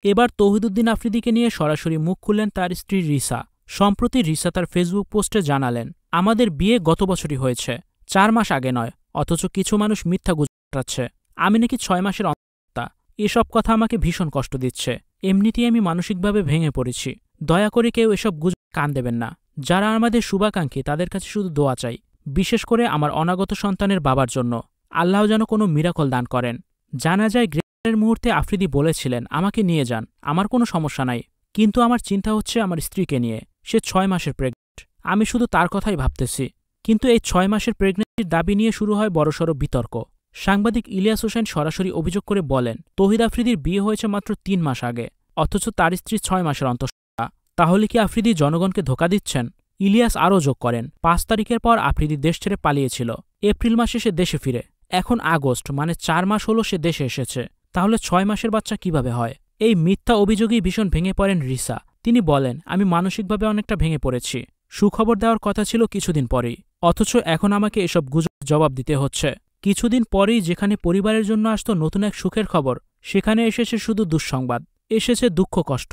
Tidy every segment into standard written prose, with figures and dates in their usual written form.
এবার তৌহিদুদ্দিন আফ্রিদিকে নিয়ে সরাসরি মুখ খুললেন তার স্ত্রী রিসা। সম্প্রতি রিসা তার ফেসবুক পোস্টে জানালেন, আমাদের বিয়ে গত বছরই হয়েছে, 4 মাস আগে নয়, অথচ কিছু মানুষ মিথ্যা গুজরাচ্ছে আমি নাকি 6 মাসের অন্তঃসত্ত্বা। এসব কথা আমাকে ভীষণ কষ্ট দিচ্ছে। এমনিতেই আমি মানসিকভাবে ভেঙে পড়েছি। দয়া করে কেউ এসব গুজব কান দেবেন না। যারা আমাদের শুভাকাঙ্ক্ষী তাদের কাছে শুধু দোয়া চাই, বিশেষ করে আমার অনাগত সন্তানের বাবার জন্য। আল্লাহ যেন কোনো মিরাকল দান করেন। জানা যায় গ্রেপ্তারের মুহূর্তে আফ্রিদি বলেছিলেন, আমাকে নিয়ে যান, আমার কোনো সমস্যা নাই, কিন্তু আমার চিন্তা হচ্ছে আমার স্ত্রীকে নিয়ে। সে 6 মাসের প্রেগনেন্ট। আমি শুধু তার কথাই ভাবতেছি। কিন্তু এই 6 মাসের প্রেগনেন্সির দাবি নিয়ে শুরু হয় বড়সড় বিতর্ক। সাংবাদিক ইলিয়াস হোসেন সরাসরি অভিযোগ করে বলেন, তৌহিদ আফ্রিদির বিয়ে হয়েছে মাত্র 3 মাস আগে, অথচ তার স্ত্রী 6 মাসের অন্তঃসত্ত্বা। তাহলে কি আফ্রিদি জনগণকে ধোঁকা দিচ্ছেন? ইলিয়াস আরও যোগ করেন, 5 তারিখের পর আফ্রিদি দেশ ছেড়ে পালিয়েছিল। এপ্রিল মাসে সে দেশে ফিরে। এখন আগস্ট, মানে 4 মাস হলো সে দেশে এসেছে। তাহলে 6 মাসের বাচ্চা কিভাবে হয়? এই মিথ্যা অভিযোগেই ভীষণ ভেঙে পড়েন রিসা। তিনি বলেন, আমি মানসিকভাবে অনেকটা ভেঙে পড়েছি। সুখবর দেওয়ার কথা ছিল কিছুদিন পরেই, অথচ এখন আমাকে এসব গুজব জবাব দিতে হচ্ছে। কিছুদিন পরেই যেখানে পরিবারের জন্য আসতো নতুন এক সুখের খবর, সেখানে এসেছে শুধু দুঃসংবাদ, এসেছে দুঃখ কষ্ট।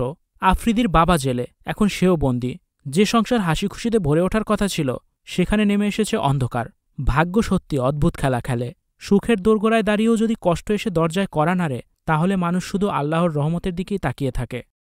আফ্রিদির বাবা জেলে, এখন সেও বন্দী। যে সংসার হাসি খুশিতে ভরে ওঠার কথা ছিল, সেখানে নেমে এসেছে অন্ধকার। ভাগ্য সত্যি অদ্ভুত খেলা খেলে। সুখের দোরগোড়ায় দাঁড়িয়েও যদি কষ্ট এসে দরজায় কড়া নাড়ে, তাহলে মানুষ শুধু আল্লাহর রহমতের দিকেই তাকিয়ে থাকে।